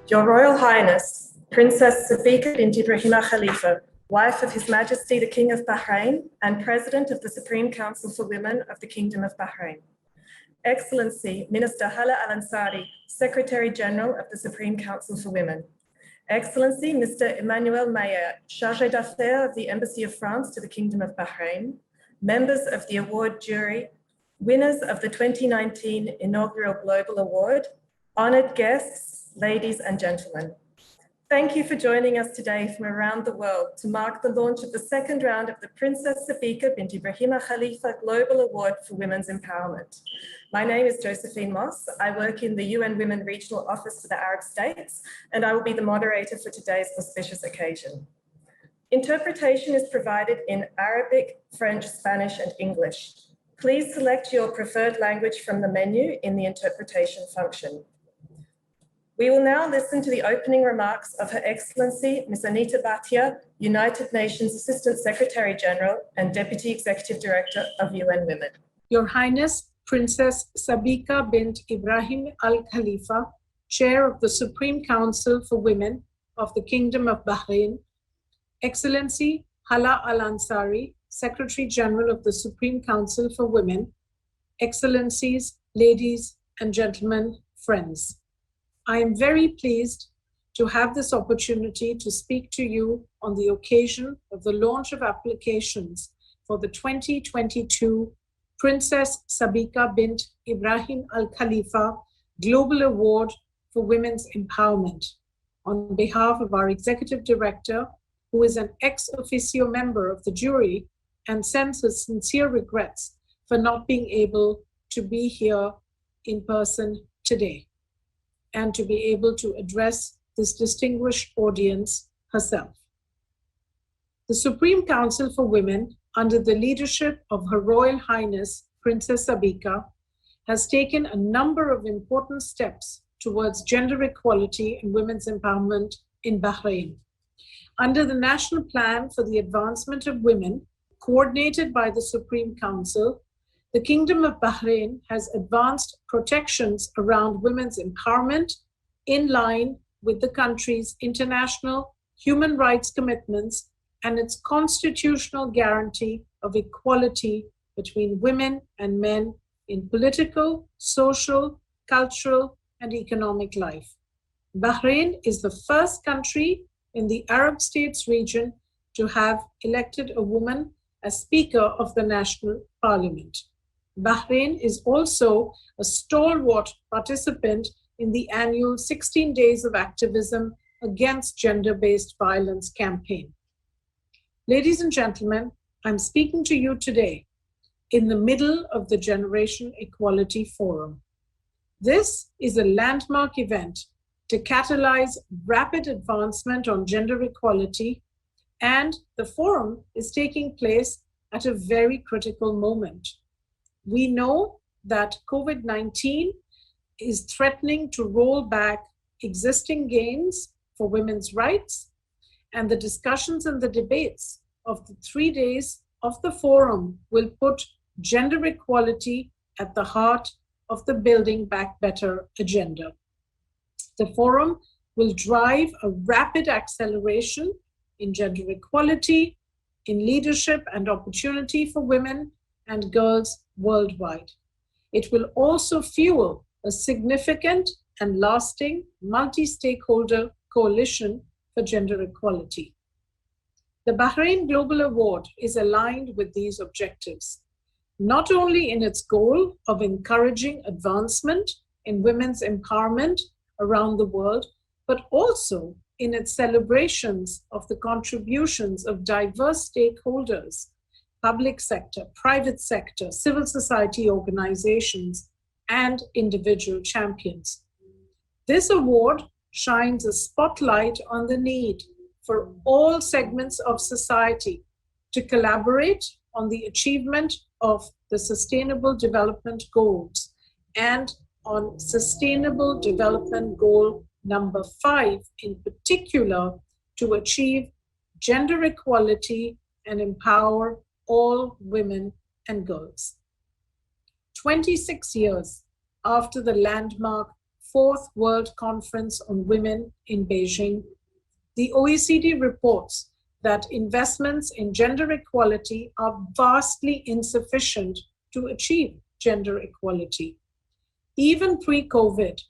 Your Royal Highness, Princess Sbika bint Ibrahim Khalifa, wife of His Majesty the King of Bahrain and President of the Supreme Council for Women of the Kingdom of Bahrain. Excellency, Minister Hala Al-Ansari, Secretary General of the Supreme Council for Women. Excellency, Mr. Emmanuel Mayer, Chargé d'Affaires of the Embassy of France to the Kingdom of Bahrain, members of the award jury, winners of the 2019 inaugural Global Award, honored guests, ladies and gentlemen. Thank you for joining us today from around the world to mark the launch of the second round of the Princess Sbika bint Ibrahim Khalifa Global Award for Women's Empowerment. My name is Josephine Moss. I work in the UN Women Regional Office for the Arab States, and I will be the moderator for today's auspicious occasion. Interpretation is provided in Arabic, French, Spanish, and English. Please select your preferred language from the menu in the interpretation function. We will now listen to the opening remarks of Her Excellency Ms. Anita Bhatia, United Nations Assistant Secretary General and Deputy Executive Director of UN Women. Your Highness, Princess Sbika bint Ibrahim Al-Khalifa, Chair of the Supreme Council for Women of the Kingdom of Bahrain, Excellency Hala Al-Ansari, Secretary General of the Supreme Council for Women, Excellencies, ladies and gentlemen, friends. I am very pleased to have this opportunity to speak to you on the occasion of the launch of applications for the 2022 Princess Sbika bint Ibrahim Al-Khalifa Global Award for Women's Empowerment on behalf of our Executive Director, who is an ex officio member of the jury and sends his sincere regrets for not being able to be here in person today and to be able to address this distinguished audience herself. The Supreme Council for Women, under the leadership of Her Royal Highness, Princess Sbika, has taken a number of important steps towards gender equality and women's empowerment in Bahrain. Under the National Plan for the Advancement of Women, coordinated by the Supreme Council, the Kingdom of Bahrain has advanced protections around women's empowerment in line with the country's international human rights commitments and its constitutional guarantee of equality between women and men in political, social, cultural, and economic life. Bahrain is the first country in the Arab states region to have elected a woman as Speaker of the National Parliament. Bahrain is also a stalwart participant in the annual 16 Days of Activism Against Gender-Based Violence campaign. Ladies and gentlemen, I'm speaking to you today in the middle of the Generation Equality Forum. This is a landmark event to catalyze rapid advancement on gender equality, and the forum is taking place at a very critical moment. We know that COVID-19 is threatening to roll back existing gains for women's rights, and the discussions and the debates of the 3 days of the forum will put gender equality at the heart of the Building Back Better agenda. The forum will drive a rapid acceleration in gender equality, in leadership and opportunity for women and girls worldwide. It will also fuel a significant and lasting multi-stakeholder coalition for gender equality. The Bahrain Global Award is aligned with these objectives, not only in its goal of encouraging advancement in women's empowerment around the world, but also in its celebrations of the contributions of diverse stakeholders, public sector, private sector, civil society organizations, and individual champions. This award shines a spotlight on the need for all segments of society to collaborate on the achievement of the Sustainable Development Goals and on Sustainable Development Goal number 5 in particular, to achieve gender equality and empower all women and girls. 26 years after the landmark 4th World Conference on Women in Beijing. The OECD reports that investments in gender equality are vastly insufficient to achieve gender equality. Even pre-COVID,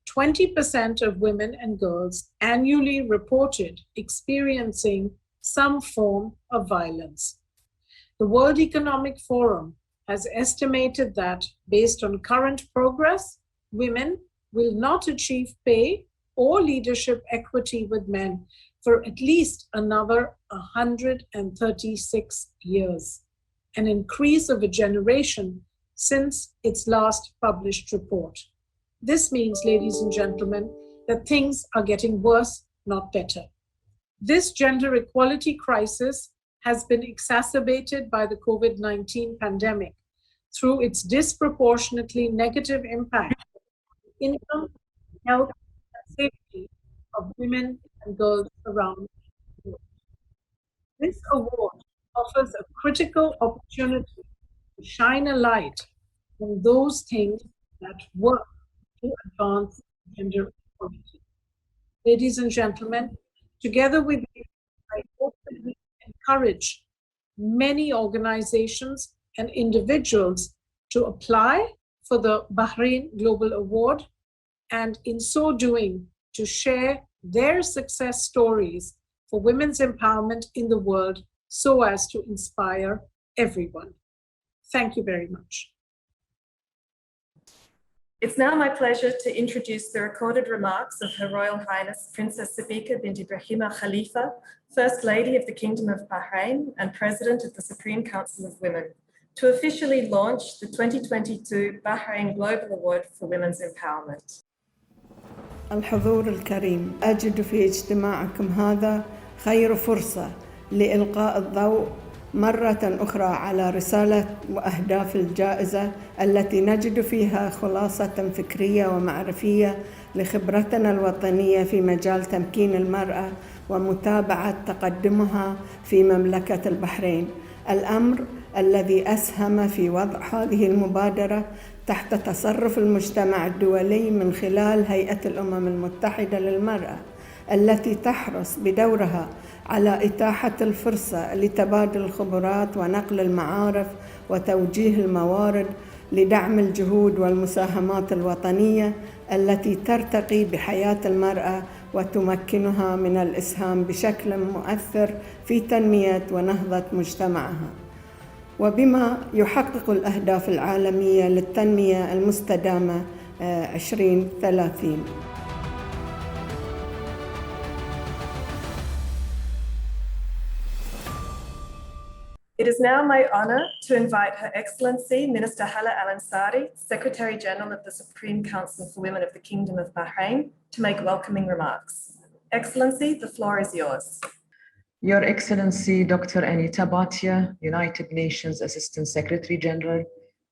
20% of women and girls annually reported experiencing some form of violence. The World Economic Forum has estimated that, based on current progress, women will not achieve pay or leadership equity with men for at least another 136 years, an increase of a generation since its last published report. This means, ladies and gentlemen, that things are getting worse, not better. This gender equality crisis has been exacerbated by the COVID-19 pandemic through its disproportionately negative impact on income, health, and safety of women and girls around the world. This award offers a critical opportunity to shine a light on those things that work to advance gender equality. Ladies and gentlemen, together with you, I hope that we encourage many organizations and individuals to apply for the Bahrain Global Award, and in so doing, to share their success stories for women's empowerment in the world so as to inspire everyone. Thank you very much. It's now my pleasure to introduce the recorded remarks of Her Royal Highness Princess Sbika bint Ibrahim Khalifa, First Lady of the Kingdom of Bahrain and President of the Supreme Council of Women, to officially launch the 2022 Bahrain Global Award for Women's Empowerment. الحضور الكريم، أجد في اجتماعكم هذا خير فرصة لإلقاء الضوء مرة أخرى على رسالة وأهداف الجائزة التي نجد فيها خلاصة فكرية ومعرفية لخبرتنا الوطنية في مجال تمكين المرأة ومتابعة تقدمها في مملكة البحرين. الأمر الذي أسهم في وضع هذه المبادرة تحت تصرف المجتمع الدولي من خلال هيئة الأمم المتحدة للمرأة، التي تحرص بدورها على إتاحة الفرصة لتبادل الخبرات ونقل المعارف وتوجيه الموارد لدعم الجهود والمساهمات الوطنية التي ترتقي بحياة المرأة وتمكنها من الإسهام بشكل مؤثر في تنمية ونهضة مجتمعها، وبما يحقق الأهداف العالمية للتنمية المستدامة 2030. It is now my honor to invite Her Excellency Minister Hala Al-Ansari, Secretary General of the Supreme Council for Women of the Kingdom of Bahrain, to make welcoming remarks. Excellency, the floor is yours. Your Excellency, Dr. Anita Bhatia, United Nations Assistant Secretary General,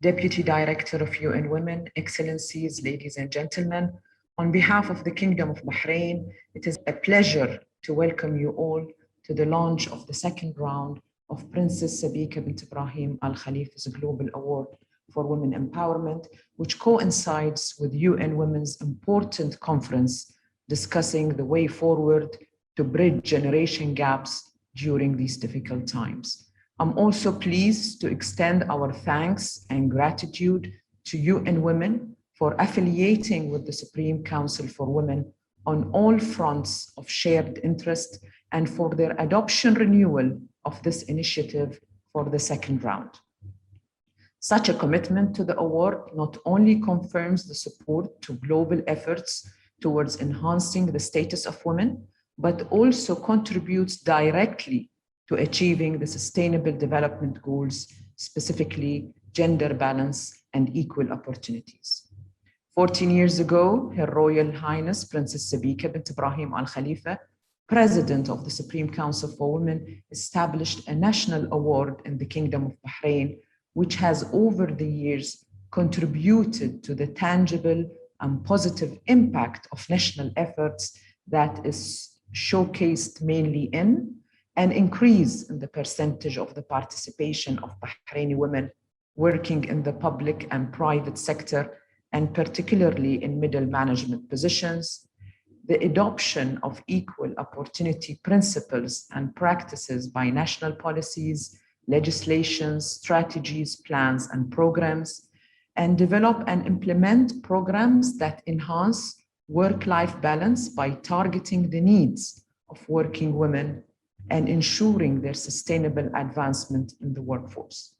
Deputy Director of UN Women, Excellencies, ladies and gentlemen, on behalf of the Kingdom of Bahrain, it is a pleasure to welcome you all to the launch of the second round of Princess Sbika bint Ibrahim Al Khalifa's Global Award for Women Empowerment, which coincides with UN Women's important conference discussing the way forward to bridge generation gaps during these difficult times. I'm also pleased to extend our thanks and gratitude to UN Women for affiliating with the Supreme Council for Women on all fronts of shared interest and for their adoption renewal of this initiative for the second round. Such a commitment to the award not only confirms the support to global efforts towards enhancing the status of women, but also contributes directly to achieving the Sustainable Development Goals, specifically gender balance and equal opportunities. 14 years ago, Her Royal Highness Princess Sbika bint Ibrahim Al Khalifa, President of the Supreme Council for Women, established a national award in the Kingdom of Bahrain, which has over the years contributed to the tangible and positive impact of national efforts that is showcased mainly in an increase in the percentage of the participation of Bahraini women working in the public and private sector, and particularly in middle management positions, the adoption of equal opportunity principles and practices by national policies, legislations, strategies, plans, and programs, and develop and implement programs that enhance work-life balance by targeting the needs of working women and ensuring their sustainable advancement in the workforce.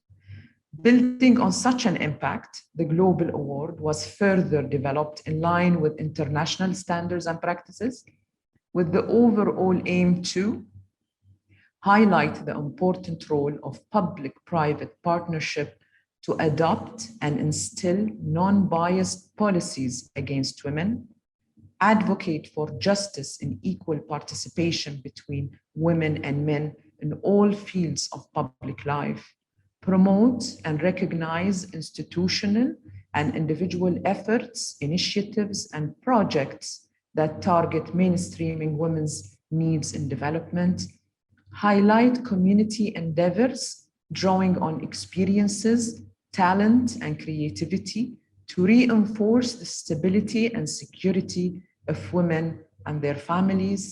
Building on such an impact, the Global Award was further developed in line with international standards and practices, with the overall aim to highlight the important role of public-private partnership to adopt and instill non-biased policies against women, advocate for justice and equal participation between women and men in all fields of public life, promote and recognize institutional and individual efforts, initiatives, and projects that target mainstreaming women's needs in development, highlight community endeavors drawing on experiences, talent, and creativity to reinforce the stability and security of women and their families,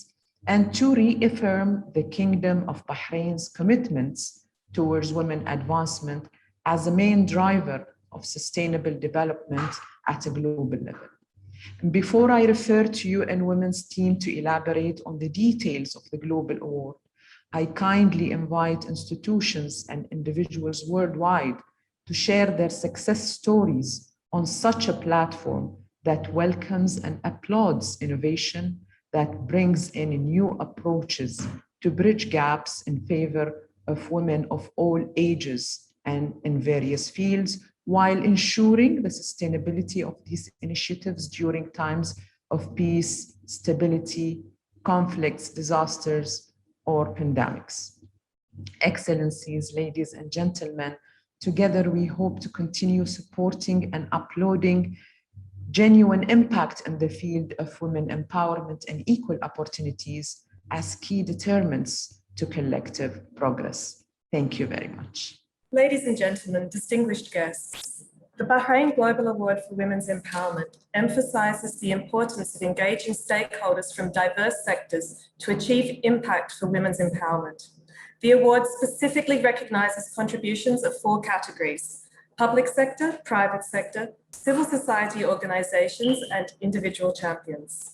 and to reaffirm the Kingdom of Bahrain's commitments towards women advancement as a main driver of sustainable development at a global level. And before I refer to UN Women's team to elaborate on the details of the Global Award, I kindly invite institutions and individuals worldwide to share their success stories on such a platform that welcomes and applauds innovation, that brings in new approaches to bridge gaps in favor of women of all ages and in various fields, while ensuring the sustainability of these initiatives during times of peace, stability, conflicts, disasters, or pandemics. Excellencies, ladies and gentlemen, together we hope to continue supporting and uploading genuine impact in the field of women empowerment and equal opportunities as key determinants to collective progress. Thank you very much. Ladies and gentlemen, distinguished guests, the Bahrain Global Award for Women's Empowerment emphasizes the importance of engaging stakeholders from diverse sectors to achieve impact for women's empowerment. The award specifically recognizes contributions of 4 categories: public sector, private sector, civil society organizations, and individual champions.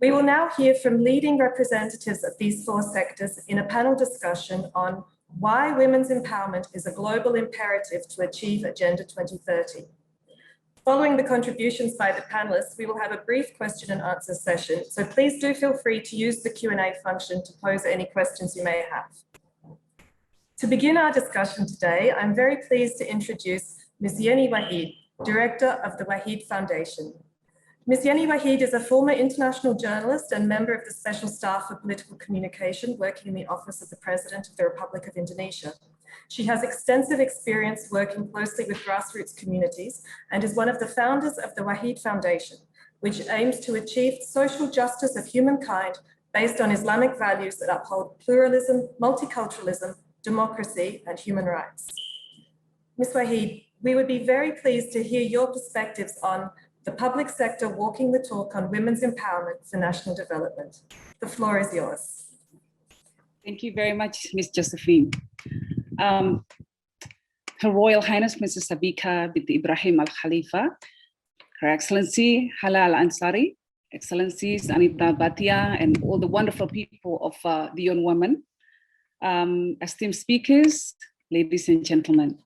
We will now hear from leading representatives of these 4 sectors in a panel discussion on why women's empowerment is a global imperative to achieve Agenda 2030. Following the contributions by the panelists, we will have a brief question and answer session, so please do feel free to use the Q&A function to pose any questions you may have. To begin our discussion today, I'm very pleased to introduce Ms. Yeni Wahid, Director of the Wahid Foundation. Ms. Yeni Wahid is a former international journalist and member of the Special Staff for Political Communication working in the Office of the President of the Republic of Indonesia. She has extensive experience working closely with grassroots communities and is one of the founders of the Wahid Foundation, which aims to achieve social justice of humankind based on Islamic values that uphold pluralism, multiculturalism, democracy, and human rights. Ms. Wahid, we would be very pleased to hear your perspectives on the public sector walking the talk on women's empowerment for national development. The floor is yours. Thank you very much, Ms. Josephine. Her Royal Highness Mrs. Sbika binti Ibrahim Al Khalifa, Her Excellency Hala Al Ansari, Excellencies Anita Bhatia, and all the wonderful people of the UN Women, esteemed speakers, ladies and gentlemen.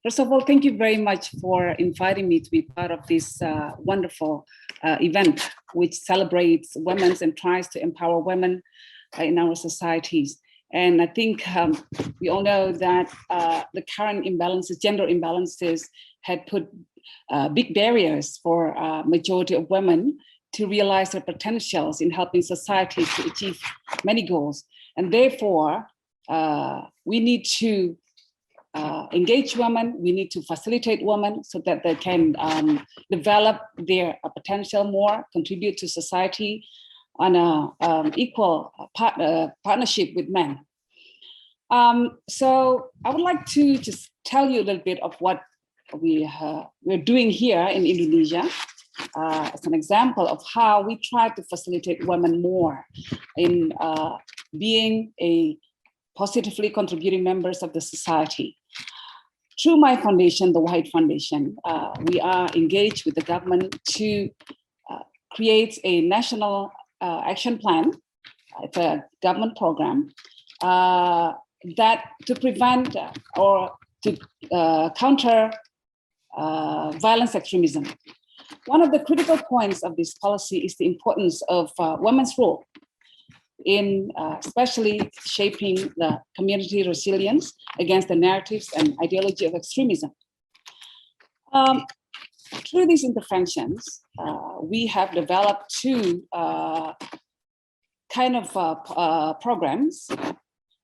First of all, thank you very much for inviting me to be part of this wonderful event, which celebrates women and tries to empower women in our societies. And I think we all know that the current imbalances, gender imbalances, had put big barriers for majority of women to realize their potentials in helping society to achieve many goals. And therefore, we need to engage women, we need to facilitate women so that they can develop their potential more, contribute to society on an equal partnership with men. So I would like to just tell you a little bit of what we're doing here in Indonesia as an example of how we try to facilitate women more in being a positively contributing members of the society. Through my foundation, the White Foundation, we are engaged with the government to create a national action plan. It's a government program that to prevent or to counter violence extremism. One of the critical points of this policy is the importance of women's role in especially shaping the community resilience against the narratives and ideology of extremism. Through these interventions, we have developed two kind of programs.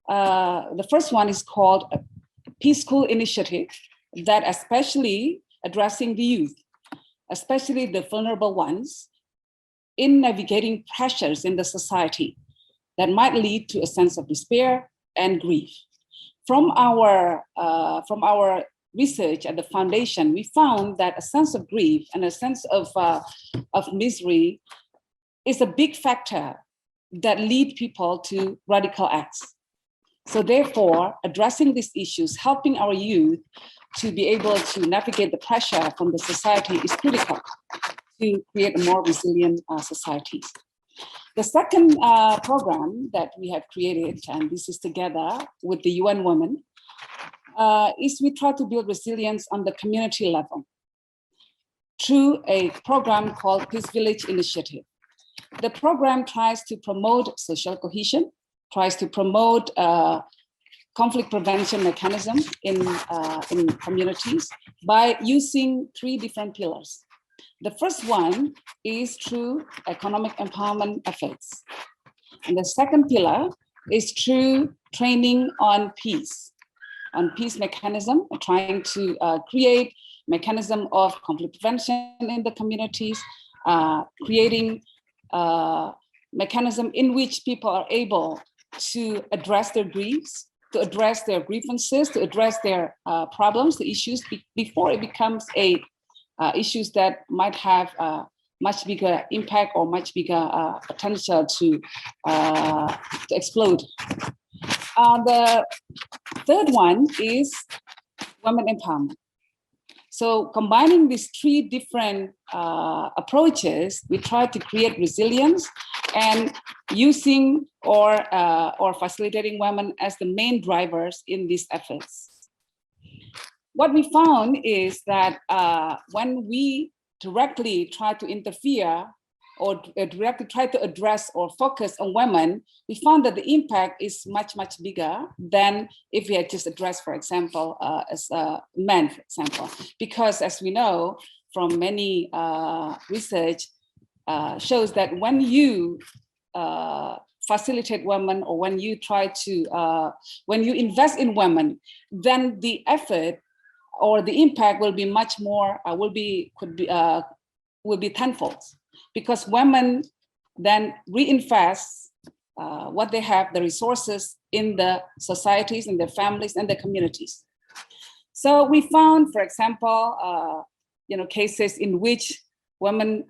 The first one is called a Peace School Initiative that especially addressing the youth, especially the vulnerable ones, in navigating pressures in the society that might lead to a sense of despair and grief. From our research at the foundation, we found that a sense of grief and a sense of misery is a big factor that lead people to radical acts. So therefore, addressing these issues, helping our youth to be able to navigate the pressure from the society is critical to create a more resilient societies. The second program that we have created, and this is together with the UN Women, is we try to build resilience on the community level through a program called Peace Village Initiative. The program tries to promote social cohesion, tries to promote conflict prevention mechanism in communities by using three different pillars. The first one is through economic empowerment efforts. And the second pillar is through training on peace mechanism, trying to create mechanism of conflict prevention in the communities, creating mechanism in which people are able to address their griefs, to address their grievances, to address their problems, the issues before it becomes a issues that might have much bigger impact or much bigger potential to explode. The third one is women empowerment. So combining these three different approaches, we try to create resilience and using or facilitating women as the main drivers in these efforts. What we found is that when we directly try to interfere or directly try to address or focus on women, we found that the impact is much, much bigger than if we had just addressed, for example, as men, for example. Because as we know from many research shows that when you facilitate women or when you try to, when you invest in women, then the effort or the impact will be much more, will be tenfold, because women then reinvest what they have, the resources in the societies, in their families, and their communities. So we found, for example, cases in which women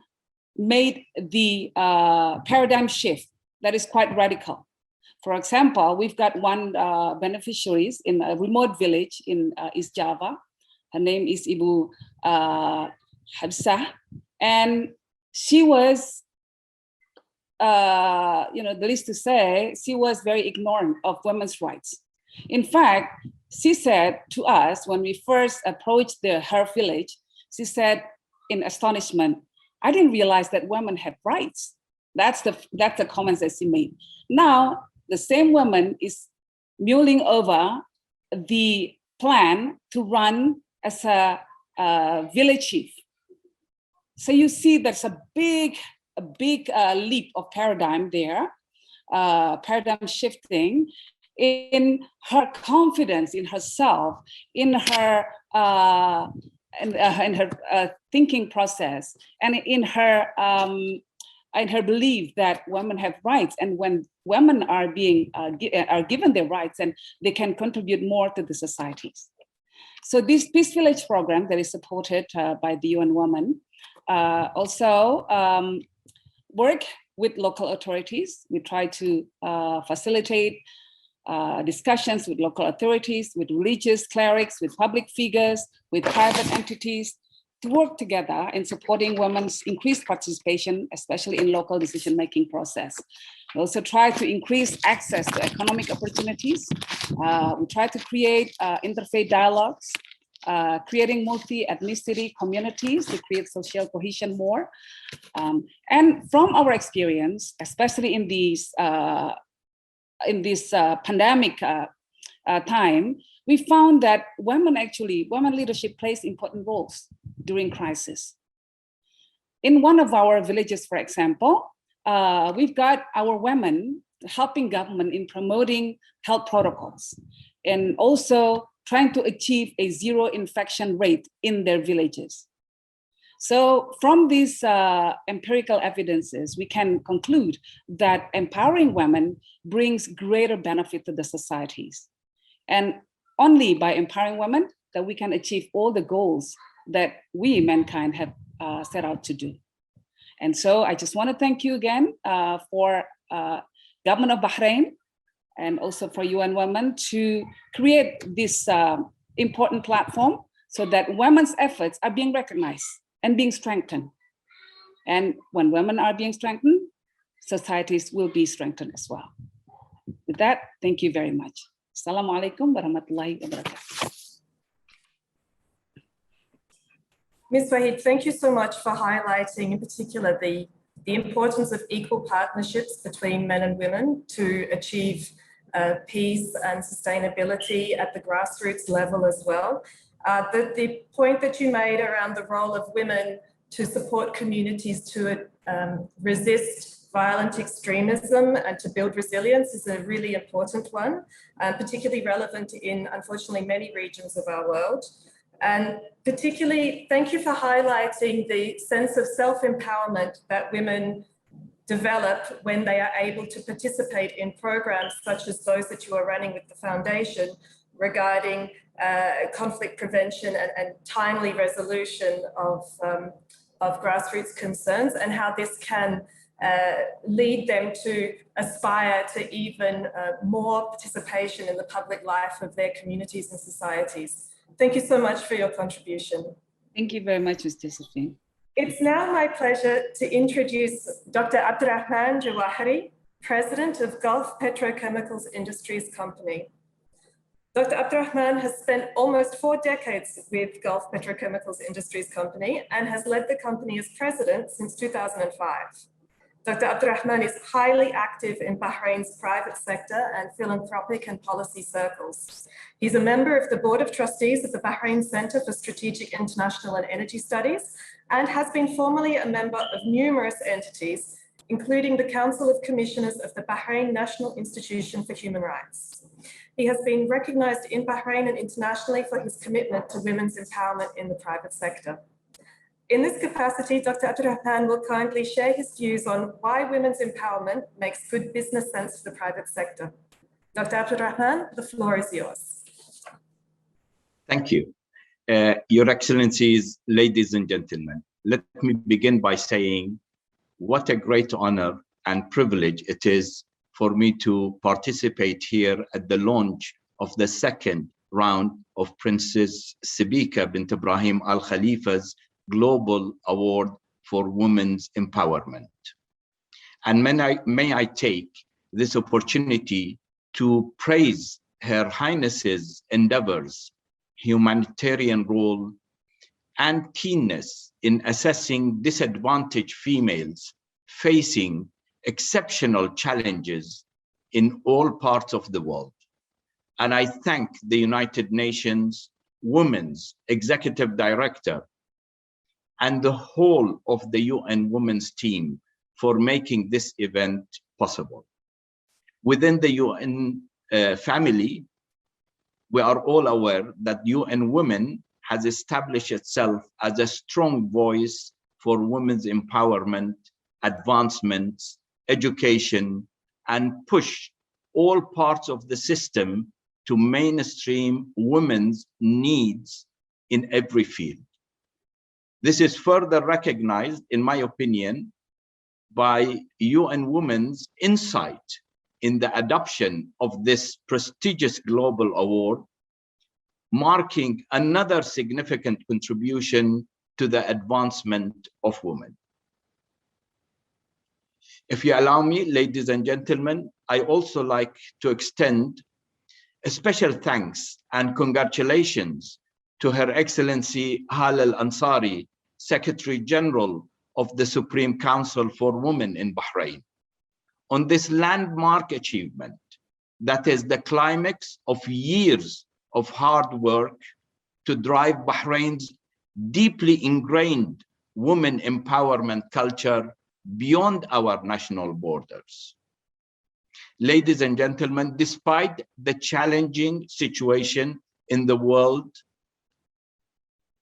made the paradigm shift that is quite radical. For example, we've got one beneficiaries in a remote village in East Java. Her name is Ibu Habsah, and she was, the least to say, she was very ignorant of women's rights. In fact, she said to us when we first approached her village, she said in astonishment, "I didn't realize that women have rights." That's the comments that she made. Now, the same woman is mulling over the plan to run as a village chief. So you see there's a big leap of paradigm there, paradigm shifting in her confidence in herself, in her thinking process, and in her belief that women have rights, and when women are given their rights, and they can contribute more to the societies. So this Peace Village program that is supported by the UN Women also work with local authorities. We try to facilitate discussions with local authorities, with religious clerics, with public figures, with private entities, to work together in supporting women's increased participation, especially in local decision-making process. We also try to increase access to economic opportunities. We try to create interfaith dialogues, creating multi-ethnicity communities to create social cohesion more. And from our experience, especially in this pandemic time, we found that women leadership plays important roles during crisis. In one of our villages, for example, we've got our women helping government in promoting health protocols and also trying to achieve a zero infection rate in their villages. So from these empirical evidences, we can conclude that empowering women brings greater benefit to the societies. And only by empowering women that we can achieve all the goals that we, mankind, have set out to do. And so I just want to thank you again for Government of Bahrain and also for UN Women to create this important platform so that women's efforts are being recognized and being strengthened. And when women are being strengthened, societies will be strengthened as well. With that, thank you very much. Assalamu alaikum warahmatullahi wabarakatuh. Ms. Wahid, thank you so much for highlighting in particular the importance of equal partnerships between men and women to achieve peace and sustainability at the grassroots level as well. The point that you made around the role of women to support communities to resist violent extremism and to build resilience is a really important one, particularly relevant in, unfortunately, many regions of our world. And particularly, thank you for highlighting the sense of self-empowerment that women develop when they are able to participate in programs such as those that you are running with the foundation regarding conflict prevention and timely resolution of grassroots concerns, and how this can lead them to aspire to even more participation in the public life of their communities and societies. Thank you so much for your contribution. Thank you very much, Ms. Josephine. It's now my pleasure to introduce Dr. Abdurrahman Jawahiri, President of Gulf Petrochemicals Industries Company. Dr. Abdurrahman has spent almost 4 decades with Gulf Petrochemicals Industries Company and has led the company as president since 2005. Dr. Abdurrahman is highly active in Bahrain's private sector and philanthropic and policy circles. He's a member of the Board of Trustees of the Bahrain Center for Strategic International and Energy Studies and has been formerly a member of numerous entities, including the Council of Commissioners of the Bahrain National Institution for Human Rights. He has been recognized in Bahrain and internationally for his commitment to women's empowerment in the private sector. In this capacity, Dr. Abdurrahman will kindly share his views on why women's empowerment makes good business sense for the private sector. Dr. Abdurrahman, the floor is yours. Thank you. Your Excellencies, ladies and gentlemen, let me begin by saying what a great honor and privilege it is for me to participate here at the launch of the second round of Princess Sbika bint Ibrahim Al Khalifa's Global Award for Women's Empowerment. And may I take this opportunity to praise Her Highness's endeavors, humanitarian role, and keenness in assessing disadvantaged females facing exceptional challenges in all parts of the world. And I thank the United Nations Women's Executive Director and the whole of the UN Women's team for making this event possible. Within the UN family, we are all aware that UN Women has established itself as a strong voice for women's empowerment, advancements, education, and push all parts of the system to mainstream women's needs in every field. This is further recognized, in my opinion, by UN Women's insight in the adoption of this prestigious global award, marking another significant contribution to the advancement of women. If you allow me, ladies and gentlemen, I also like to extend a special thanks and congratulations to Her Excellency Hala Al-Ansari, Secretary General of the Supreme Council for Women in Bahrain, on this landmark achievement that is the climax of years of hard work to drive Bahrain's deeply ingrained women empowerment culture beyond our national borders. Ladies and gentlemen, despite the challenging situation in the world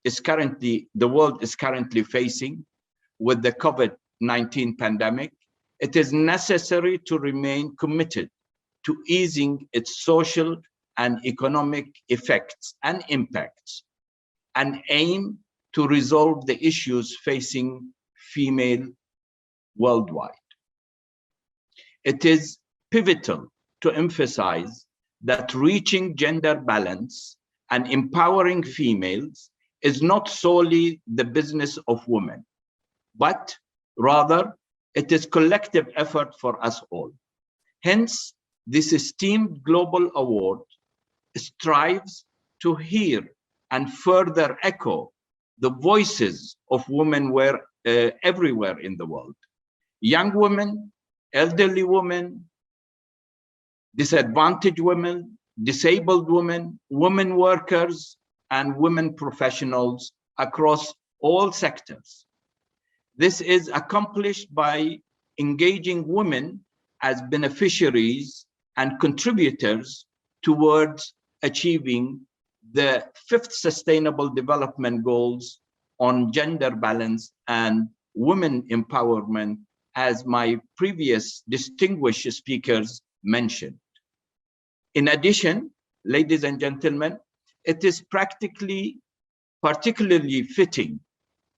is currently facing with the COVID-19 pandemic, it is necessary to remain committed to easing its social and economic effects and impacts, and aim to resolve the issues facing female worldwide. It is pivotal to emphasize that reaching gender balance and empowering females is not solely the business of women, but rather it is collective effort for us all. Hence, this esteemed global award strives to hear and further echo the voices of women everywhere in the world. Young women, elderly women, disadvantaged women, disabled women, women workers, and women professionals across all sectors. This is accomplished by engaging women as beneficiaries and contributors towards achieving the 5th Sustainable Development Goals on gender balance and women empowerment, as my previous distinguished speakers mentioned. In addition, ladies and gentlemen, it is particularly fitting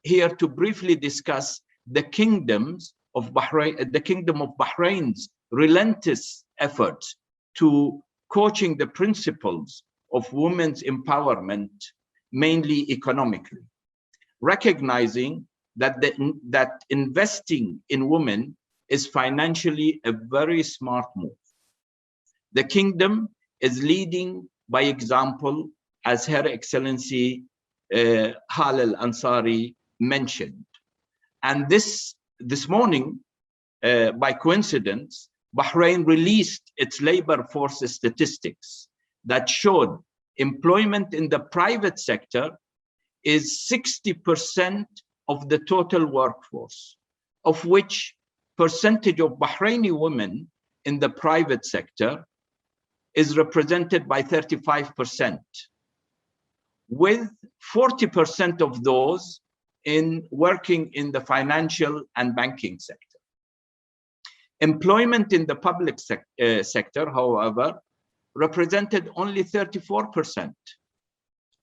here to briefly discuss the Kingdom of Bahrain's relentless efforts to coaching the principles of women's empowerment, mainly economically, recognizing that investing in women is financially a very smart move. The Kingdom is leading by example, as Her Excellency Hala Al-Ansari mentioned. And this morning, by coincidence, Bahrain released its labor force statistics that showed employment in the private sector is 60% of the total workforce, of which percentage of Bahraini women in the private sector is represented by 35%, with 40% of those working in the financial and banking sector. Employment in the public sector, however, represented only 34%.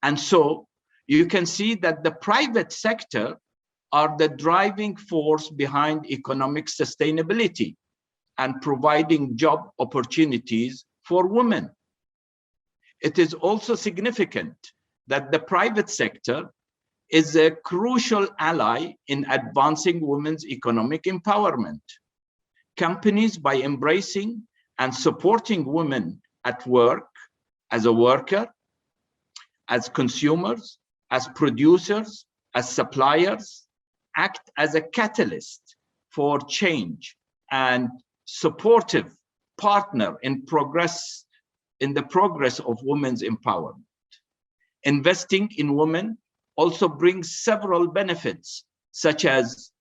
And so you can see that the private sector are the driving force behind economic sustainability and providing job opportunities for women. It is also significant that the private sector is a crucial ally in advancing women's economic empowerment. Companies, by embracing and supporting women at work, as a worker, as consumers, as producers, as suppliers, act as a catalyst for change and supportive partner in the progress of women's empowerment. Investing in women also brings several benefits, such as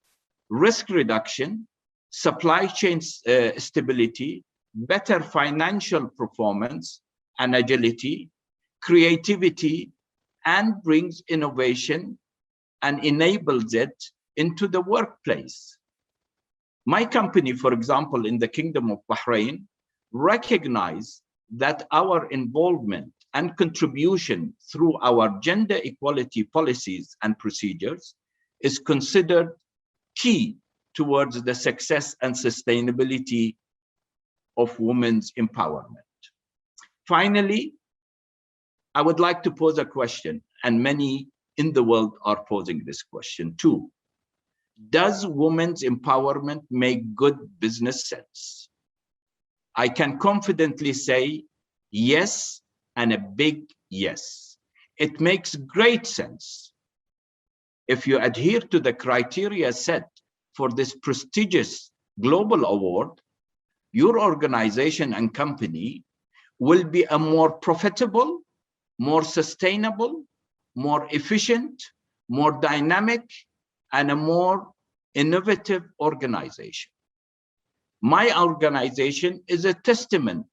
risk reduction, supply chain stability, better financial performance and agility, creativity, and brings innovation and enables it into the workplace. My company, for example, in the Kingdom of Bahrain, recognize that our involvement and contribution through our gender equality policies and procedures is considered key towards the success and sustainability of women's empowerment. Finally, I would like to pose a question, and many in the world are posing this question too. Does women's empowerment make good business sense? I can confidently say yes, and a big yes. It makes great sense. If you adhere to the criteria set for this prestigious global award, your organization and company will be a more profitable, more sustainable, more efficient, more dynamic, and a more innovative organization. My organization is a testament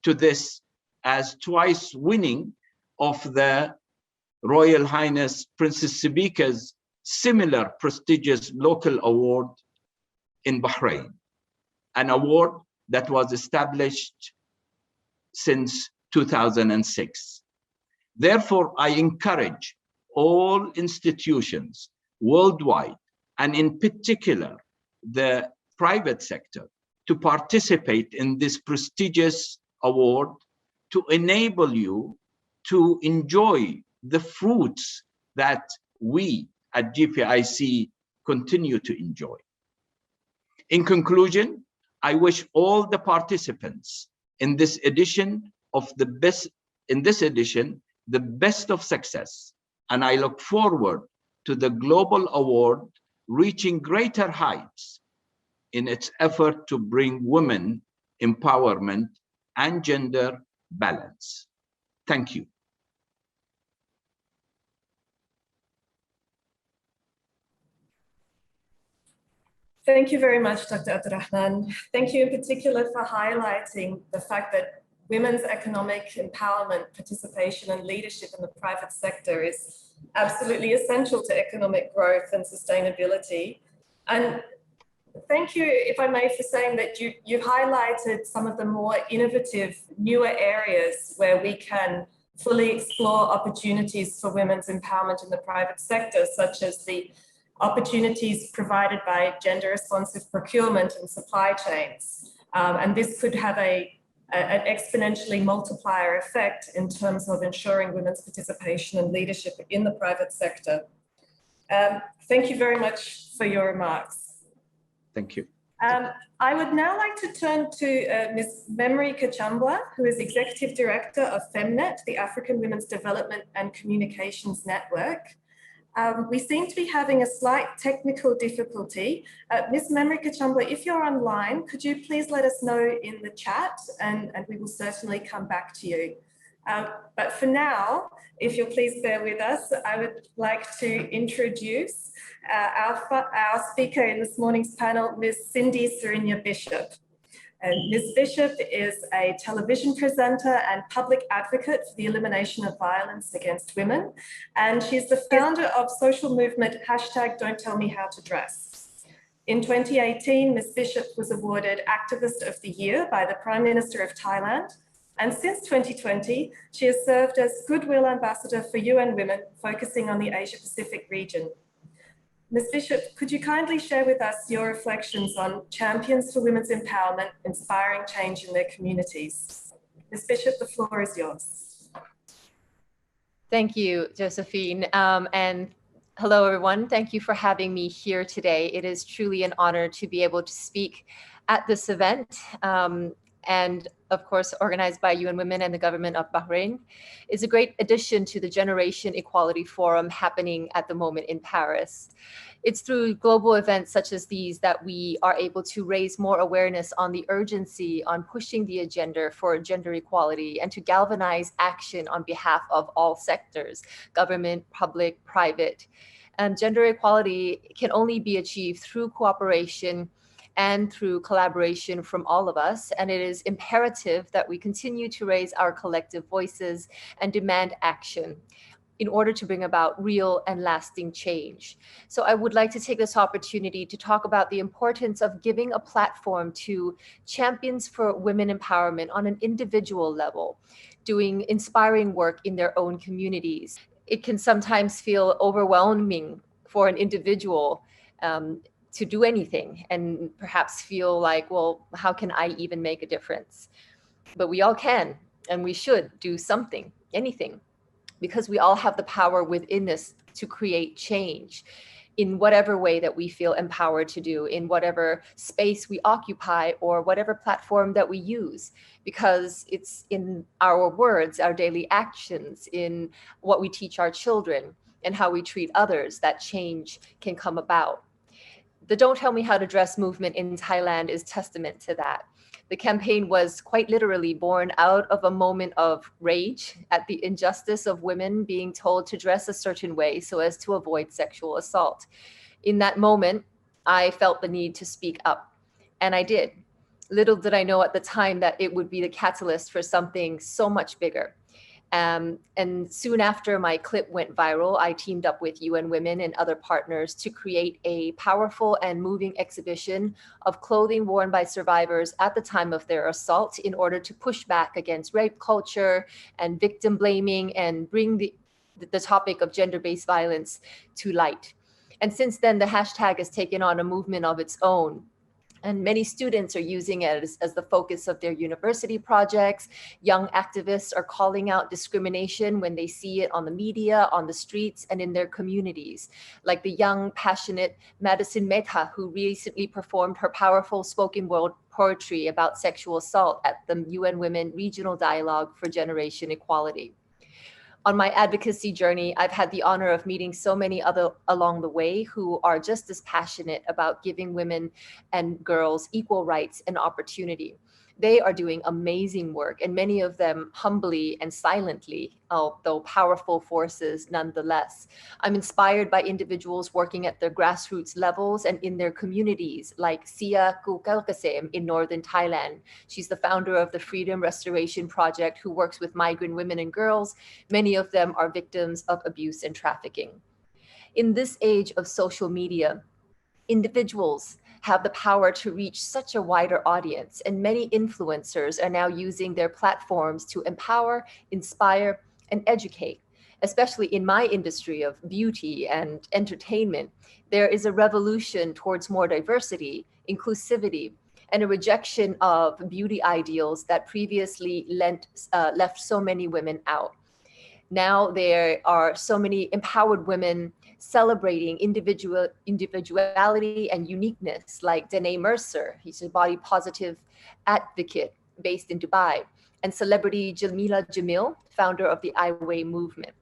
to this, as twice winning of the Royal Highness Princess Sibika's similar prestigious local award in Bahrain, an award that was established since 2006. Therefore, I encourage all institutions worldwide, and in particular, the private sector, to participate in this prestigious award to enable you to enjoy the fruits that we at GPIC continue to enjoy. In conclusion, I wish all the participants in this edition the best of success, and I look forward to the global award reaching greater heights in its effort to bring women empowerment and gender balance. Thank you. Thank you very much, Dr. Abdurrahman. Thank you in particular for highlighting the fact that women's economic empowerment, participation, and leadership in the private sector is absolutely essential to economic growth and sustainability. And thank you, if I may, for saying that you've highlighted some of the more innovative, newer areas where we can fully explore opportunities for women's empowerment in the private sector, such as the opportunities provided by gender-responsive procurement and supply chains. And this could have an exponentially multiplier effect in terms of ensuring women's participation and leadership in the private sector. Thank you very much for your remarks. Thank you. I would now like to turn to Ms. Memory Kachambwa, who is Executive Director of FemNet, the African Women's Development and Communications Network. We seem to be having a slight technical difficulty. Ms. Memory Kachambwa, if you're online, could you please let us know in the chat, and we will certainly come back to you. But for now, if you'll please bear with us, I would like to introduce our speaker in this morning's panel, Ms. Cindy Serinya Bishop. And Ms. Bishop is a television presenter and public advocate for the elimination of violence against women. And she's the founder of social movement #Don'tTellMeHowToDress. In 2018, Ms. Bishop was awarded Activist of the Year by the Prime Minister of Thailand. And since 2020, she has served as Goodwill Ambassador for UN Women, focusing on the Asia-Pacific region. Ms. Bishop, could you kindly share with us your reflections on champions for women's empowerment, inspiring change in their communities? Ms. Bishop, the floor is yours. Thank you, Josephine. And hello, everyone. Thank you for having me here today. It is truly an honor to be able to speak at this event. And of course, organized by UN Women and the government of Bahrain, is a great addition to the Generation Equality Forum happening at the moment in Paris. It's through global events such as these that we are able to raise more awareness on the urgency on pushing the agenda for gender equality and to galvanize action on behalf of all sectors, government, public, private. And gender equality can only be achieved through cooperation and through collaboration from all of us. And it is imperative that we continue to raise our collective voices and demand action. in order to bring about real and lasting change. So I would like to take this opportunity to talk about the importance of giving a platform to champions for women empowerment on an individual level, doing inspiring work in their own communities. It can sometimes feel overwhelming for an individual to do anything and perhaps feel like, well, how can I even make a difference? But we all can, and we should do something, anything, because we all have the power within us to create change in whatever way that we feel empowered to do, in whatever space we occupy or whatever platform that we use, because it's in our words, our daily actions, in what we teach our children and how we treat others that change can come about. The Don't Tell Me How to Dress movement in Thailand is testament to that. The campaign was quite literally born out of a moment of rage at the injustice of women being told to dress a certain way so as to avoid sexual assault. In that moment, I felt the need to speak up, and I did. Little did I know at the time that it would be the catalyst for something so much bigger. And soon after my clip went viral, I teamed up with UN Women and other partners to create a powerful and moving exhibition of clothing worn by survivors at the time of their assault in order to push back against rape culture and victim blaming and bring the topic of gender-based violence to light. And since then, the hashtag has taken on a movement of its own. And many students are using it as the focus of their university projects. Young activists are calling out discrimination when they see it on the media, on the streets, and in their communities. Like the young, passionate Madison Mehta, who recently performed her powerful spoken word poetry about sexual assault at the UN Women Regional Dialogue for Generation Equality. On my advocacy journey, I've had the honor of meeting so many other along the way who are just as passionate about giving women and girls equal rights and opportunity. They are doing amazing work, and many of them humbly and silently, although powerful forces nonetheless. I'm inspired by individuals working at their grassroots levels and in their communities, like Sia Kukalkasem in northern Thailand. She's the founder of the Freedom Restoration Project, who works with migrant women and girls. Many of them are victims of abuse and trafficking. In this age of social media, individuals have the power to reach such a wider audience, and many influencers are now using their platforms to empower, inspire, and educate. Especially in my industry of beauty and entertainment, there is a revolution towards more diversity, inclusivity, and a rejection of beauty ideals that previously left so many women out. Now there are so many empowered women celebrating individuality and uniqueness, like Danae Mercer. He's a body positive advocate based in Dubai, and celebrity Jamila Jamil, founder of the I Way movement.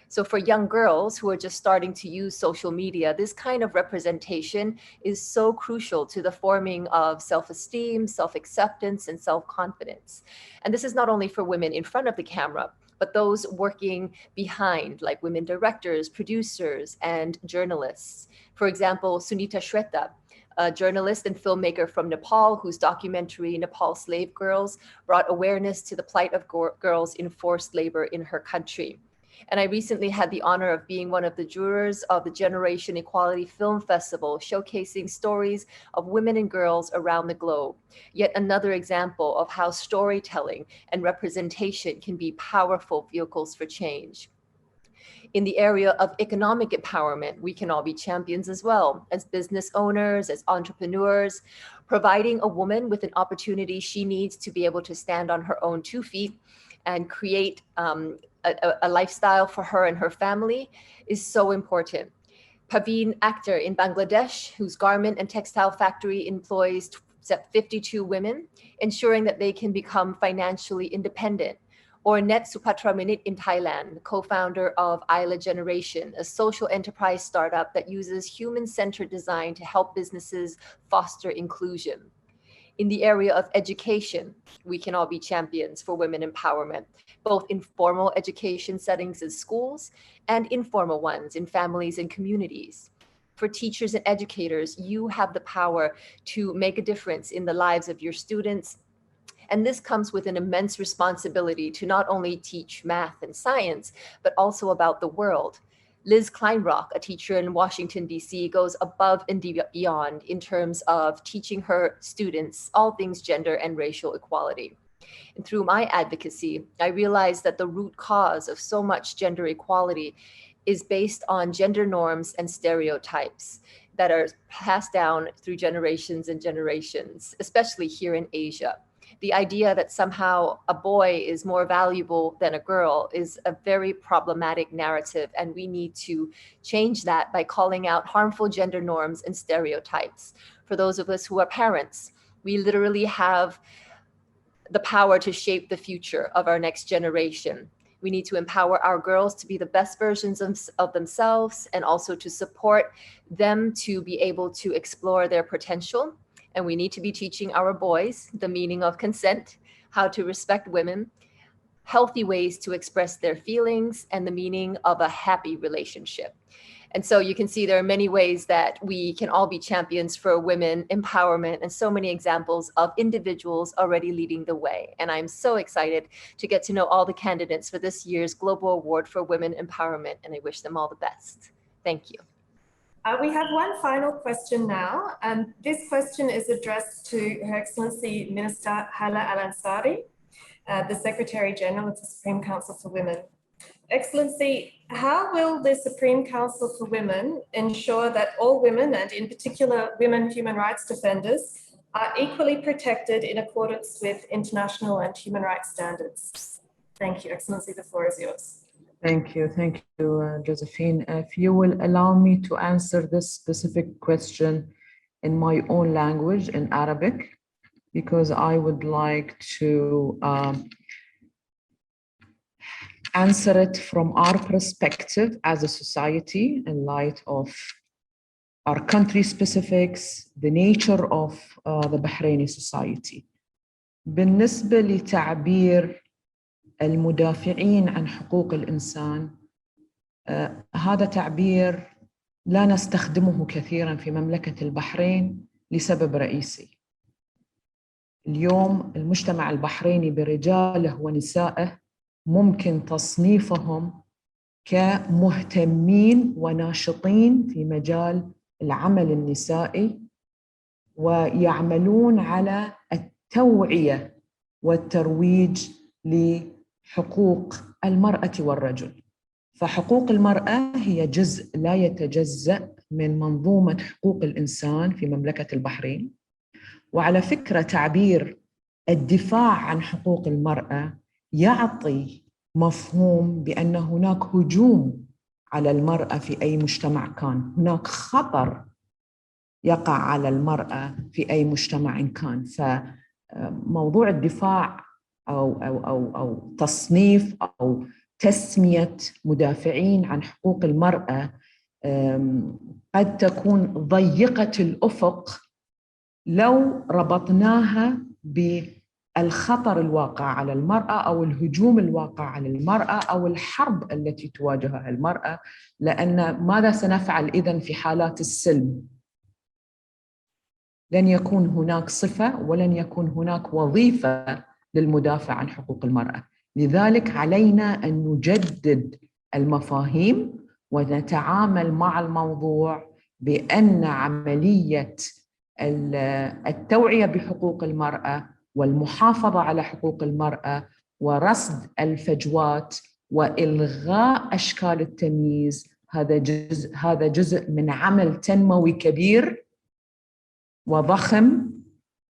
So for young girls who are just starting to use social media, this kind of representation is so crucial to the forming of self-esteem, self-acceptance, and self-confidence. And this is not only for women in front of the camera, but those working behind, like women directors, producers, and journalists. For example, Sunita Shrestha, a journalist and filmmaker from Nepal, whose documentary Nepal Slave Girls brought awareness to the plight of girls in forced labor in her country. And I recently had the honor of being one of the jurors of the Generation Equality Film Festival, showcasing stories of women and girls around the globe. Yet another example of how storytelling and representation can be powerful vehicles for change. In the area of economic empowerment, we can all be champions as well, as business owners, as entrepreneurs, providing a woman with an opportunity she needs to be able to stand on her own 2 feet and create a lifestyle for her and her family is so important. Paveen Akhtar in Bangladesh, whose garment and textile factory employs 52 women, ensuring that they can become financially independent. Or Net Supatraminit in Thailand, co-founder of Isla Generation, a social enterprise startup that uses human-centered design to help businesses foster inclusion. In the area of education, we can all be champions for women empowerment, both in formal education settings in schools and informal ones in families and communities. For teachers and educators, you have the power to make a difference in the lives of your students And this comes with an immense responsibility to not only teach math and science, but also about the world. Liz Kleinrock, a teacher in Washington, D.C., goes above and beyond in terms of teaching her students all things gender and racial equality. And through my advocacy, I realized that the root cause of so much gender equality is based on gender norms and stereotypes that are passed down through generations and generations, especially here in Asia. The idea that somehow a boy is more valuable than a girl is a very problematic narrative, and we need to change that by calling out harmful gender norms and stereotypes. For those of us who are parents, we literally have the power to shape the future of our next generation. We need to empower our girls to be the best versions of themselves, and also to support them to be able to explore their potential. And we need to be teaching our boys the meaning of consent, how to respect women, healthy ways to express their feelings, and the meaning of a happy relationship. And so you can see there are many ways that we can all be champions for women empowerment, and so many examples of individuals already leading the way. And I'm so excited to get to know all the candidates for this year's Global Award for Women Empowerment, and I wish them all the best. Thank you. We have one final question now. This question is addressed to Her Excellency Minister Hala Al-Ansari, the Secretary General of the Supreme Council for Women. Excellency, how will the Supreme Council for Women ensure that all women, and in particular women human rights defenders, are equally protected in accordance with international and human rights standards? Thank you, Excellency, the floor is yours. Thank you, Josephine. If you will allow me to answer this specific question in my own language, in Arabic, because I would like to answer it from our perspective as a society in light of our country specifics, the nature of the Bahraini society. بالنسبة لتعبير المدافعين عن حقوق الإنسان، هذا تعبير لا نستخدمه كثيراً في مملكة البحرين لسبب رئيسي. اليوم المجتمع البحريني برجاله ونسائه ممكن تصنيفهم كمهتمين وناشطين في مجال العمل النسائي، ويعملون على التوعية والترويج لحقوق المرأة والرجل. فحقوق المرأة هي جزء لا يتجزأ من منظومة حقوق الإنسان في مملكة البحرين. وعلى فكرة تعبير الدفاع عن حقوق المرأة يعطي مفهوم بأن هناك هجوم على المرأة في أي مجتمع كان، هناك خطر يقع على المرأة في أي مجتمع كان. فموضوع الدفاع أو تصنيف أو تسمية مدافعين عن حقوق المرأة قد تكون ضيقة الأفق لو ربطناها بالخطر الواقع على المرأة أو الهجوم الواقع على المرأة أو الحرب التي تواجهها المرأة. لأن ماذا سنفعل إذن في حالات السلم؟ لن يكون هناك صفة ولن يكون هناك وظيفة للمدافع عن حقوق المرأة. لذلك علينا أن نجدد المفاهيم ونتعامل مع الموضوع بأن عملية التوعية بحقوق المرأة والمحافظة على حقوق المرأة ورصد الفجوات وإلغاء أشكال التمييز هذا جزء من عمل تنموي كبير وضخم،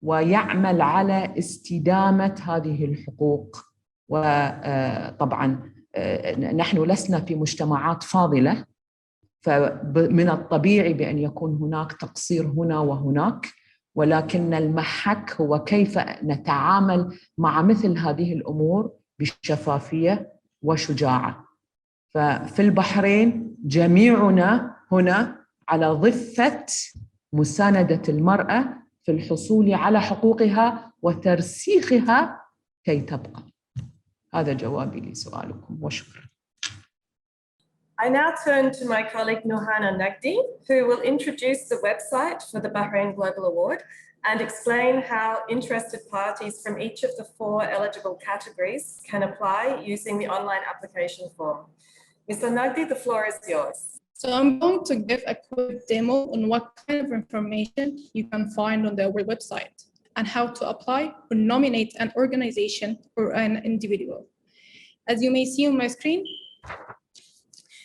ويعمل على استدامة هذه الحقوق. وطبعا نحن لسنا في مجتمعات فاضلة، فمن الطبيعي بأن يكون هناك تقصير هنا وهناك، ولكن المحك هو كيف نتعامل مع مثل هذه الأمور بشفافية وشجاعة. ففي البحرين جميعنا هنا على ضفة مساندة المرأة في الحصول على حقوقها وترسيخها كي تبقى. هذا جوابي لسؤالكم وشكرا. I now turn to my colleague Nohana Nagdi, who will introduce the website for the Bahrain Global Award and explain how interested parties from each of the 4 eligible categories can apply using the online application form. Ms. Nagdi, the floor is yours. So I'm going to give a quick demo on what kind of information you can find on our website and how to apply or nominate an organization or an individual. As you may see on my screen,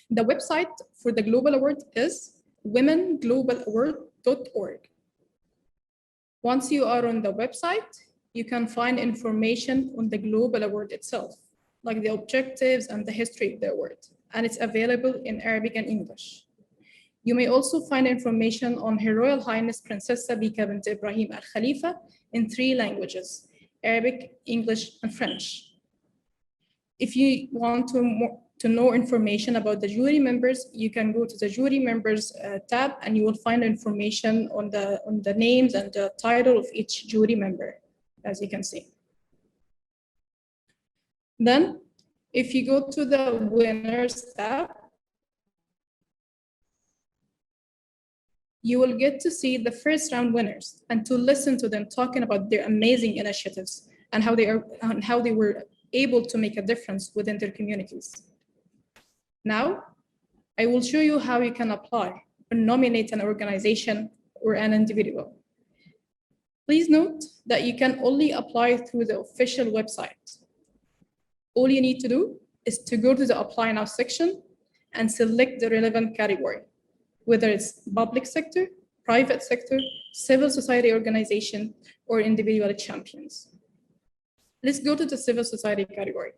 the website for the Global Award is womenglobalaward.org. Once you are on the website, you can find information on the Global Award itself, like the objectives and the history of the award, and it's available in Arabic and English. You may also find information on Her Royal Highness Princess Sabika bint Ibrahim Al Khalifa in 3 languages, Arabic, English, and French. If you want to know information about the jury members, you can go to the jury members tab and you will find information on the names and the title of each jury member, as you can see. Then, if you go to the winners tab, you will get to see the first round winners and to listen to them talking about their amazing initiatives and how they were able to make a difference within their communities. Now, I will show you how you can apply or nominate an organization or an individual. Please note that you can only apply through the official website. All you need to do is to go to the Apply Now section and select the relevant category, whether it's public sector, private sector, civil society organization, or individual champions. Let's go to the civil society category.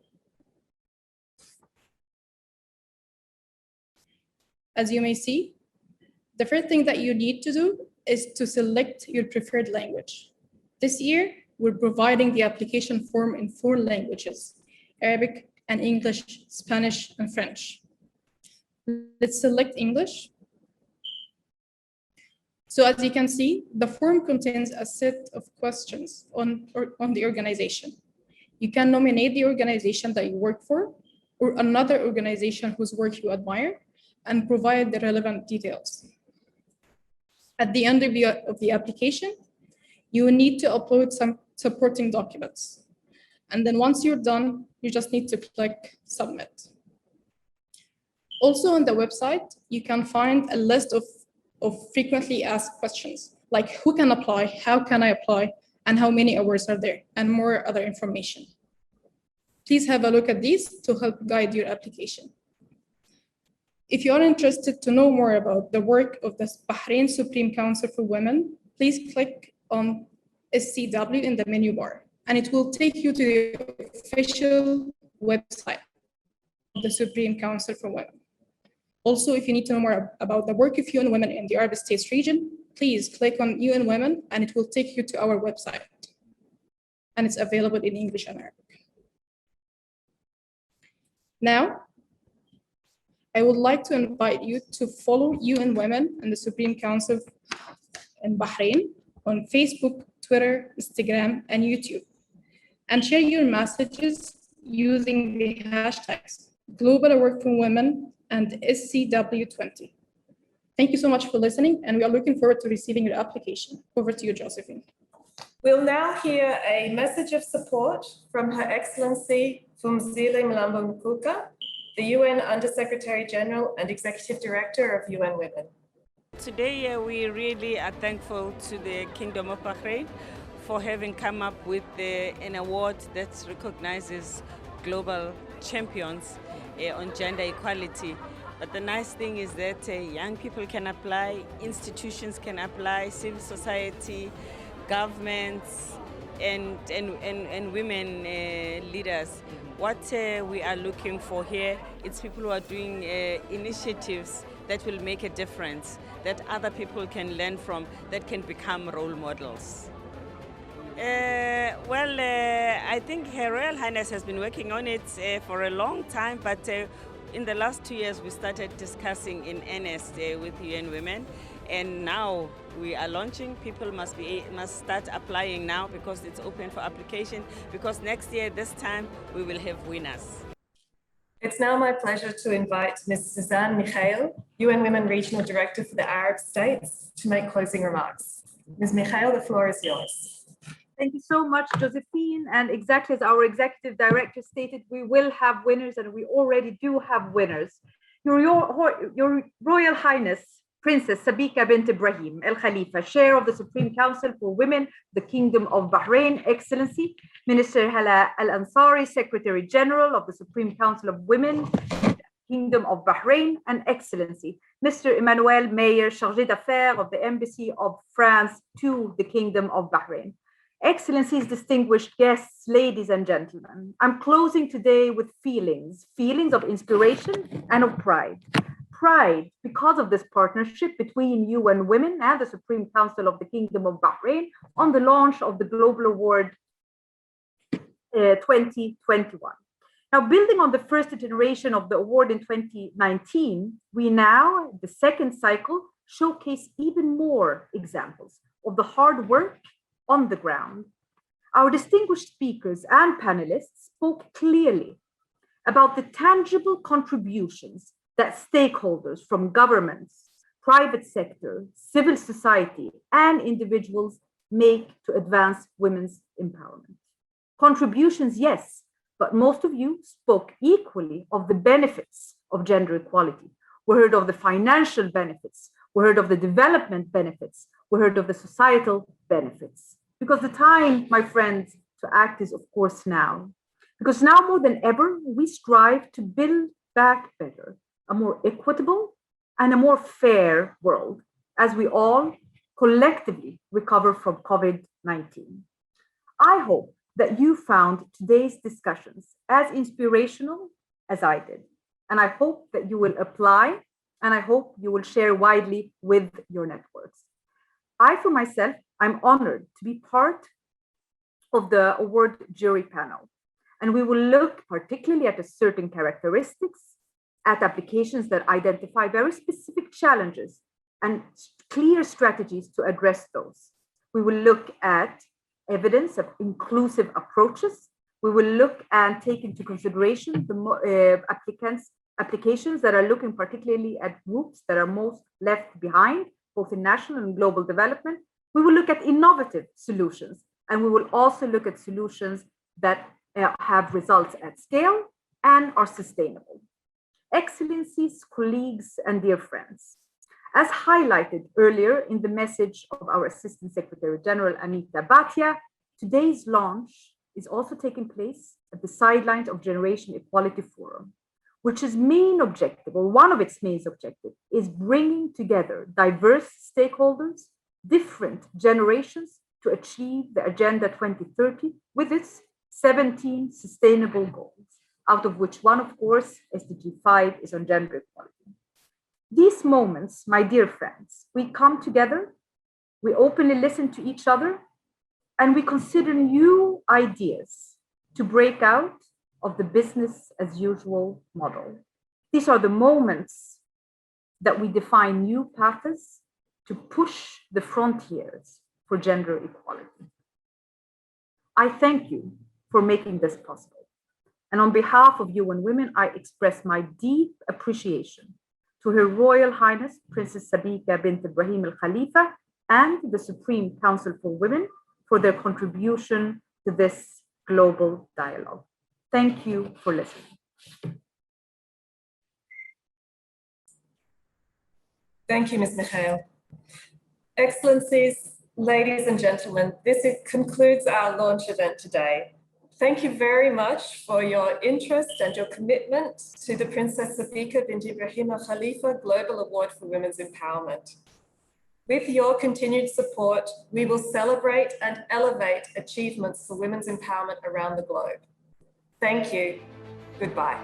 As you may see, the first thing that you need to do is to select your preferred language. This year, we're providing the application form in 4 languages, Arabic and English, Spanish, and French. Let's select English. So as you can see, the form contains a set of questions on the organization. You can nominate the organization that you work for or another organization whose work you admire and provide the relevant details. At the end of the application, you will need to upload some supporting documents. And then once you're done, you just need to click Submit. Also on the website, you can find a list of frequently asked questions, like who can apply, how can I apply, and how many awards are there, and more other information. Please have a look at these to help guide your application. If you are interested to know more about the work of the Bahrain Supreme Council for Women, please click on SCW in the menu bar, and it will take you to the official website of the Supreme Council for Women. Also, if you need to know more about the work of UN Women in the Arab States region, please click on UN Women, and it will take you to our website. And it's available in English and Arabic. Now, I would like to invite you to follow UN Women and the Supreme Council in Bahrain on Facebook, Twitter, Instagram, and YouTube, and share your messages using the hashtags Global Award for Women and SCW20. Thank you so much for listening, and we are looking forward to receiving your application. Over to you, Josephine. We'll now hear a message of support from Her Excellency Phumzile Mlambo Mkuka, the UN Under-Secretary General and Executive Director of UN Women. Today, we really are thankful to the Kingdom of Bahrain for having come up with an award that recognizes global champions on gender equality. But the nice thing is that young people can apply, institutions can apply, civil society, governments, and women leaders. What we are looking for here is people who are doing initiatives that will make a difference, that other people can learn from, that can become role models. I think Her Royal Highness has been working on it for a long time, but in the last 2 years we started discussing in earnest with UN Women, and now we are launching. People must start applying now because it's open for application, because next year this time we will have winners. It's now my pleasure to invite Ms. Suzanne Michael, UN Women Regional Director for the Arab States, to make closing remarks. Ms. Mikhail, the floor is yours. Thank you so much, Josephine. And exactly as our executive director stated, we will have winners, and we already do have winners. Your Royal Highness, Princess Sbika bint Ibrahim Al Khalifa, Chair of the Supreme Council for Women, the Kingdom of Bahrain, Excellency, Minister Hala Al Ansari, Secretary General of the Supreme Council of Women, Kingdom of Bahrain, and Excellency, Mr. Emmanuel Mayer, Chargé d'Affaires of the Embassy of France to the Kingdom of Bahrain. Excellencies, distinguished guests, ladies and gentlemen, I'm closing today with feelings of inspiration and of pride. Pride because of this partnership between UN Women and the Supreme Council of the Kingdom of Bahrain on the launch of the Global Award 2021. Now, building on the first iteration of the award in 2019, we now, the second cycle, showcase even more examples of the hard work on the ground. Our distinguished speakers and panelists spoke clearly about the tangible contributions that stakeholders from governments, private sector, civil society, and individuals make to advance women's empowerment. Contributions, yes, but most of you spoke equally of the benefits of gender equality. We heard of the financial benefits, we heard of the development benefits, we heard of the societal benefits. Because the time, my friends, to act is of course now. Because now more than ever, we strive to build back better, a more equitable and a more fair world as we all collectively recover from COVID-19. I hope that you found today's discussions as inspirational as I did. And I hope that you will apply, and I hope you will share widely with your networks. I, for myself, I'm honored to be part of the award jury panel. And we will look particularly at certain characteristics, at applications that identify very specific challenges and clear strategies to address those. We will look at evidence of inclusive approaches. We will look and take into consideration the applications that are looking particularly at groups that are most left behind, both in national and global development. We will look at innovative solutions, and we will also look at solutions that have results at scale and are sustainable. Excellencies, colleagues, and dear friends, as highlighted earlier in the message of our Assistant Secretary General, Anita Bhatia, today's launch is also taking place at the sidelines of Generation Equality Forum, which is main objective, or one of its main objectives, is bringing together diverse stakeholders, different generations to achieve the Agenda 2030 with its 17 sustainable goals, out of which one, of course, SDG 5 is on gender equality. These moments, my dear friends, we come together, we openly listen to each other, and we consider new ideas to break out of the business as usual model. These are the moments that we define new paths to push the frontiers for gender equality. I thank you for making this possible. And on behalf of UN Women, I express my deep appreciation to Her Royal Highness, Princess Sbika bint Ibrahim Al Khalifa, and the Supreme Council for Women for their contribution to this global dialogue. Thank you for listening. Thank you, Ms. Mikhail. Excellencies, ladies and gentlemen, this concludes our launch event today. Thank you very much for your interest and your commitment to the Princess Sbika bint Ibrahim Al Khalifa Global Award for Women's Empowerment. With your continued support, we will celebrate and elevate achievements for women's empowerment around the globe. Thank you. Goodbye.